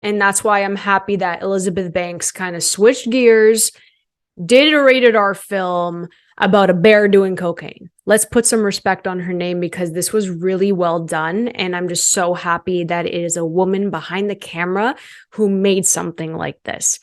And that's why I'm happy that Elizabeth Banks kind of switched gears, did a rated R film about a bear doing cocaine. Let's put some respect on her name because this was really well done. And I'm just so happy that it is a woman behind the camera who made something like this.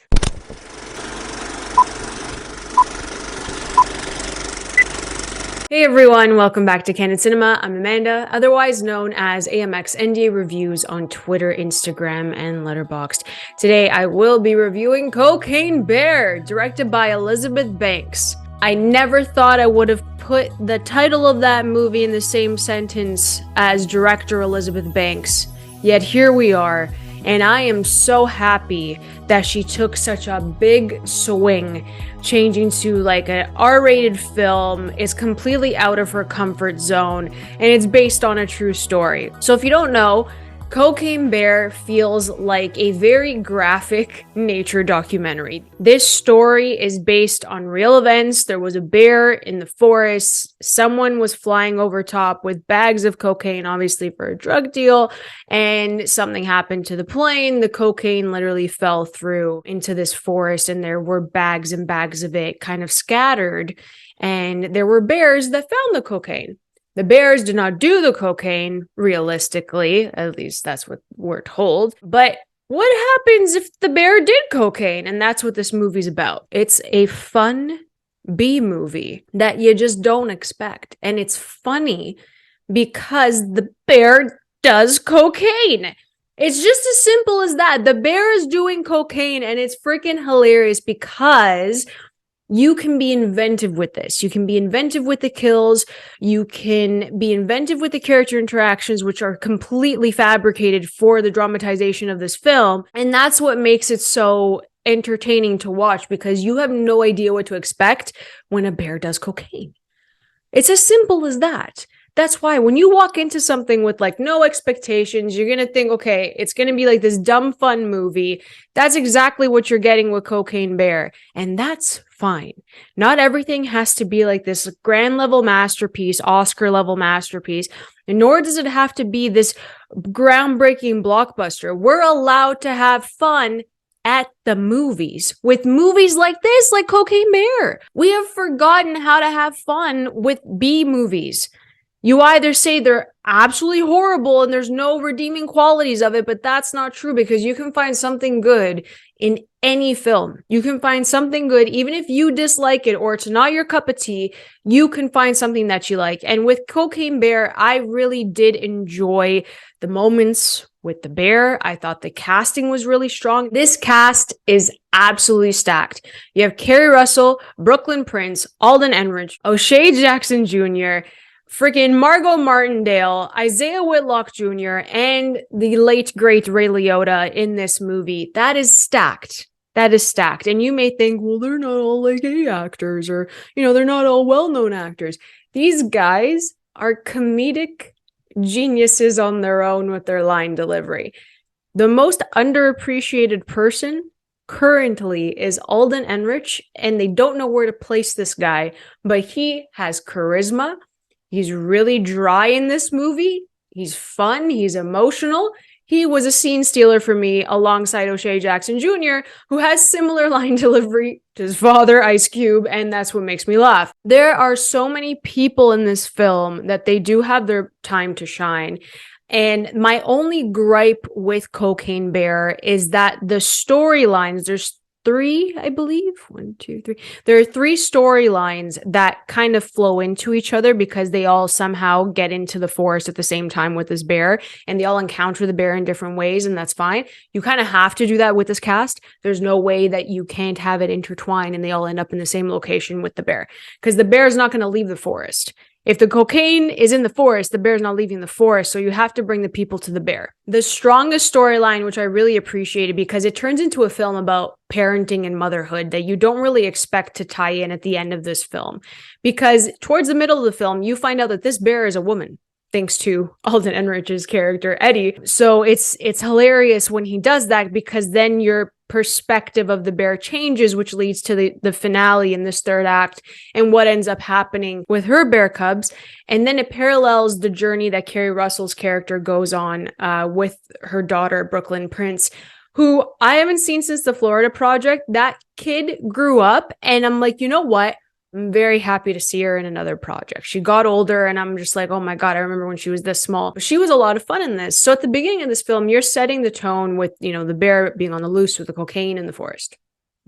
Hey everyone, welcome back to Candid Cinema. I'm Amanda, otherwise known as AMX NDA Reviews on Twitter, Instagram, and Letterboxd. Today I will be reviewing Cocaine Bear, directed by Elizabeth Banks. I never thought I would have put the title of that movie in the same sentence as director Elizabeth Banks, yet here we are. And I am so happy that she took such a big swing, changing to like an R-rated film. It's completely out of her comfort zone, and it's based on a true story. So if you don't know, Cocaine Bear feels like a very graphic nature documentary. This story is based on real events. There was a bear in the forest. Someone was flying over top with bags of cocaine, obviously for a drug deal, and something happened to the plane. The cocaine literally fell through into this forest, and there were bags and bags of it kind of scattered, and there were bears that found the cocaine. The bears did not do the cocaine, realistically, at least that's what we're told. But what happens if the bear did cocaine? And that's what this movie's about. It's a fun B movie that you just don't expect. And it's funny because the bear does cocaine. It's just as simple as that. The bear is doing cocaine, and it's freaking hilarious because you can be inventive with this. You can be inventive with the kills. You can be inventive with the character interactions, which are completely fabricated for the dramatization of this film. And that's what makes it so entertaining to watch, because you have no idea what to expect when a bear does cocaine. It's as simple as that. That's why when you walk into something with like no expectations, you're going to think, okay, it's going to be like this dumb fun movie. That's exactly what you're getting with Cocaine Bear. And that's fine. Not everything has to be like this grand level masterpiece, Oscar level masterpiece, and nor does it have to be this groundbreaking blockbuster. We're allowed to have fun at the movies with movies like this, like Cocaine Bear. We have forgotten how to have fun with B movies. You either say they're absolutely horrible and there's no redeeming qualities of it, but that's not true, because you can find something good in any film. You can find something good, even if you dislike it or it's not your cup of tea, you can find something that you like. And with Cocaine Bear, I really did enjoy the moments with the bear. I thought the casting was really strong. This cast is absolutely stacked. You have Kerry Russell, Brooklyn Prince, Alden Ehrenreich, O'Shea Jackson Jr., freaking Margot Martindale, Isaiah Whitlock Jr., and the late, great Ray Liotta in this movie. That is stacked. That is stacked. And you may think, well, they're not all like A actors, or, they're not all well-known actors. These guys are comedic geniuses on their own with their line delivery. The most underappreciated person currently is Alden Ehrenreich, and they don't know where to place this guy, but he has charisma. He's really dry in this movie. He's fun. He's emotional. He was a scene stealer for me alongside O'Shea Jackson Jr., who has similar line delivery to his father, Ice Cube, and that's what makes me laugh. There are so many people in this film that they do have their time to shine. And my only gripe with Cocaine Bear is that the storylines, there's three, I believe. 1, 2, 3. There are 3 storylines that kind of flow into each other because they all somehow get into the forest at the same time with this bear, and they all encounter the bear in different ways, and that's fine. You kind of have to do that with this cast. There's no way that you can't have it intertwine and they all end up in the same location with the bear, because the bear is not going to leave the forest. If the cocaine is in the forest, the bear's not leaving the forest, so you have to bring the people to the bear. The strongest storyline, which I really appreciated, because it turns into a film about parenting and motherhood that you don't really expect to tie in at the end of this film. Because towards the middle of the film, you find out that this bear is a woman, thanks to Alden Ehrenreich's character, Eddie. So it's hilarious when he does that, because then your perspective of the bear changes, which leads to the finale in this third act and what ends up happening with her bear cubs. And then it parallels the journey that Kerry Russell's character goes on with her daughter, Brooklyn Prince, who I haven't seen since the Florida Project. That kid grew up, and I'm like, you know what? I'm very happy to see her in another project. She got older, and I'm just like, oh my God, I remember when she was this small. She was a lot of fun in this. So at the beginning of this film, you're setting the tone with, the bear being on the loose with the cocaine in the forest.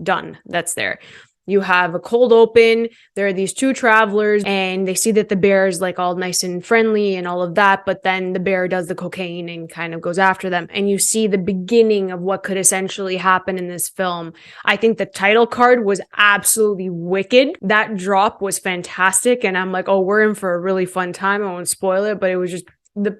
Done. That's there. You have a cold open. There are these two travelers, and they see that the bear is like all nice and friendly and all of that. But then the bear does the cocaine and kind of goes after them. And you see the beginning of what could essentially happen in this film. I think the title card was absolutely wicked. That drop was fantastic. And I'm like, oh, we're in for a really fun time. I won't spoil it, but it was just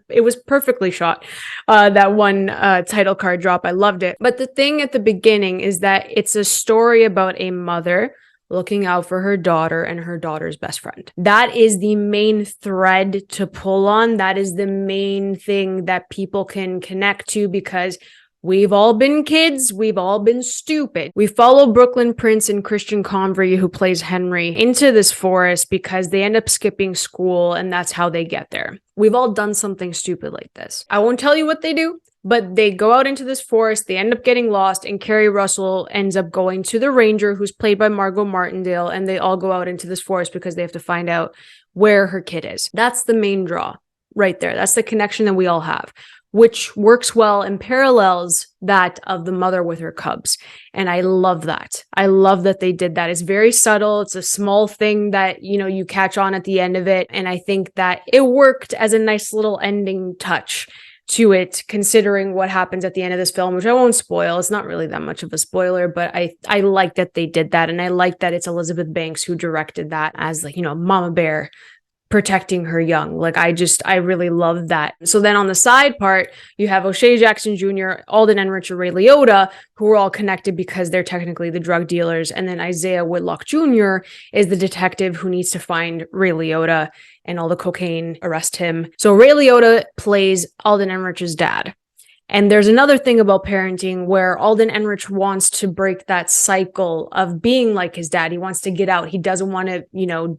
it was perfectly shot. That one title card drop, I loved it. But the thing at the beginning is that it's a story about a mother looking out for her daughter and her daughter's best friend. That is the main thread to pull on. That is the main thing that people can connect to, because we've all been kids. We've all been stupid. We follow Brooklyn Prince and Christian Convery, who plays Henry, into this forest because they end up skipping school, and that's how they get there. We've all done something stupid like this. I won't tell you what they do, but they go out into this forest, they end up getting lost, and Kerry Russell ends up going to the ranger, who's played by Margot Martindale, and they all go out into this forest because they have to find out where her kid is. That's the main draw right there. That's the connection that we all have, which works well and parallels that of the mother with her cubs. And I love that. I love that they did that. It's very subtle. It's a small thing that, you catch on at the end of it. And I think that it worked as a nice little ending touch to it, considering what happens at the end of this film, which I won't spoil. It's not really that much of a spoiler, but I like that they did that. And I like that it's Elizabeth Banks who directed that as Mama Bear protecting her young. I really love that. So then on the side part, you have O'Shea Jackson Jr., Alden Ehrenreich, and Ray Liotta, who are all connected because they're technically the drug dealers. And then Isaiah Whitlock Jr. is the detective who needs to find Ray Liotta and all the cocaine, arrest him. So Ray Liotta plays Alden Ehrenreich's dad. And there's another thing about parenting where Alden Ehrenreich wants to break that cycle of being like his dad. He wants to get out. He doesn't want to,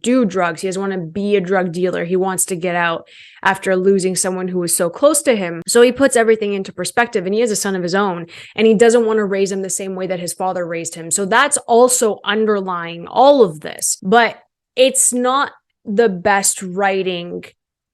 do drugs. He doesn't want to be a drug dealer. He wants to get out after losing someone who was so close to him. So he puts everything into perspective, and he has a son of his own, and he doesn't want to raise him the same way that his father raised him. So that's also underlying all of this, but it's not the best writing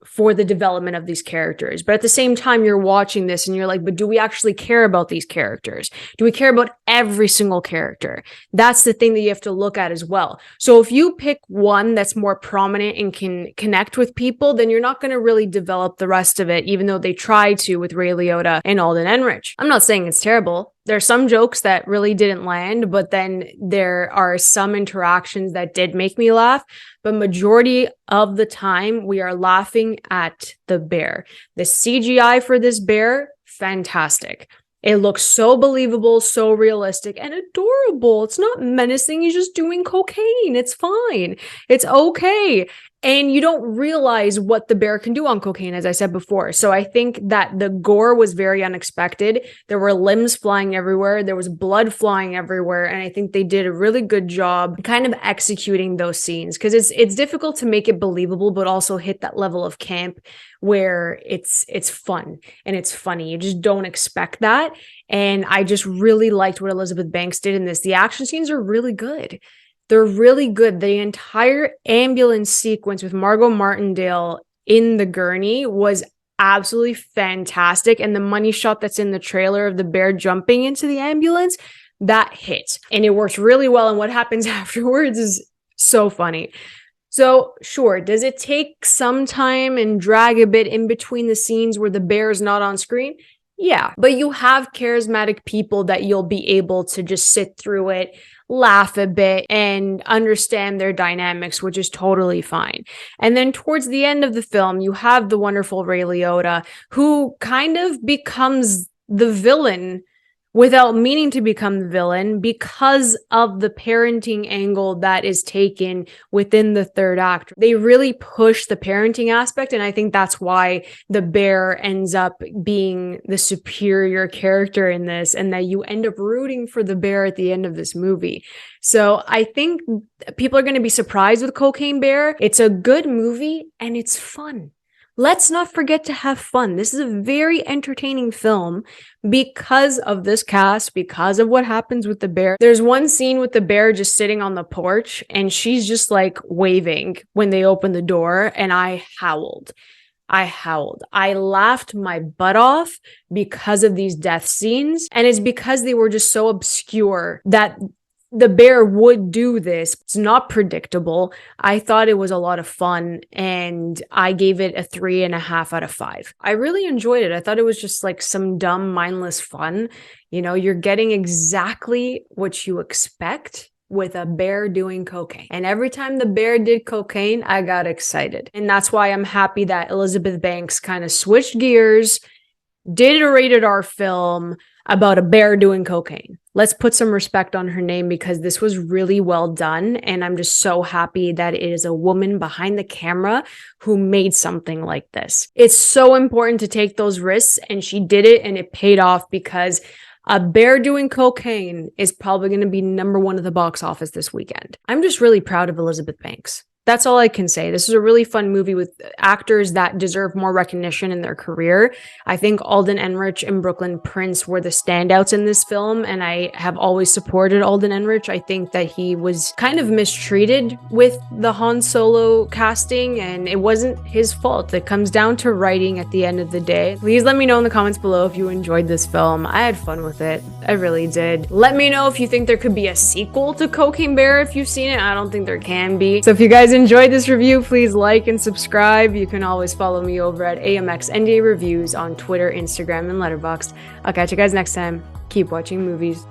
for the development of these characters. But at the same time, you're watching this and you're like, but do we actually care about these characters? Do we care about every single character? That's the thing that you have to look at as well. So if you pick one that's more prominent and can connect with people, then you're not going to really develop the rest of it, even though they try to with Ray Liotta and Alden Ehrenreich. I'm not saying it's terrible. There are some jokes that really didn't land, but then there are some interactions that did make me laugh. But majority of the time, we are laughing at the bear. The CGI for this bear, fantastic. It looks so believable, so realistic, and adorable. It's not menacing. He's just doing cocaine. It's fine. It's okay. And you don't realize what the bear can do on cocaine, as I said before. So I think that the gore was very unexpected. There were limbs flying everywhere. There was blood flying everywhere. And I think they did a really good job kind of executing those scenes, because it's difficult to make it believable, but also hit that level of camp where it's fun and it's funny. You just don't expect that. And I just really liked what Elizabeth Banks did in this. The action scenes are really good. They're really good. The entire ambulance sequence with Margot Martindale in the gurney was absolutely fantastic. And the money shot that's in the trailer of the bear jumping into the ambulance, that hit. And it works really well. And what happens afterwards is so funny. So sure, does it take some time and drag a bit in between the scenes where the bear is not on screen? Yeah, but you have charismatic people that you'll be able to just sit through it, laugh a bit, and understand their dynamics, which is totally fine. And then towards the end of the film, you have the wonderful Ray Liotta, who kind of becomes the villain without meaning to become the villain because of the parenting angle that is taken within the third act. They really push the parenting aspect, and I think that's why the bear ends up being the superior character in this, and that you end up rooting for the bear at the end of this movie. So I think people are going to be surprised with Cocaine Bear. It's a good movie and it's fun. let's not forget to have fun. This is a very entertaining film because of this cast, because of what happens with the bear. There's one scene with the bear just sitting on the porch and she's just like waving when they open the door, and I howled. I laughed my butt off because of these death scenes. And it's because they were just so obscure that the bear would do this. It's not predictable. I thought it was a lot of fun, and I gave it a 3.5 out of 5. I really enjoyed it. I thought it was just like some dumb, mindless fun. You know, you're getting exactly what you expect with a bear doing cocaine. And every time the bear did cocaine, I got excited. And that's why I'm happy that Elizabeth Banks kind of switched gears, did a rated R film about a bear doing cocaine. Let's put some respect on her name because this was really well done. And I'm just so happy that it is a woman behind the camera who made something like this. It's so important to take those risks, and she did it, and it paid off because a bear doing cocaine is probably going to be #1 at the box office this weekend. I'm just really proud of Elizabeth Banks. That's all I can say. This is a really fun movie with actors that deserve more recognition in their career. I think Alden Ehrenreich and Brooklyn Prince were the standouts in this film, and I have always supported Alden Ehrenreich. I think that he was kind of mistreated with the Han Solo casting, and it wasn't his fault. It comes down to writing at the end of the day. Please let me know in the comments below if you enjoyed this film. I had fun with it. I really did. Let me know if you think there could be a sequel to Cocaine Bear if you've seen it. I don't think there can be. So if you guys enjoyed this review, please like and subscribe. You can always follow me over at AMX NDA Reviews on Twitter, Instagram, and Letterboxd. I'll catch you guys next time. Keep watching movies.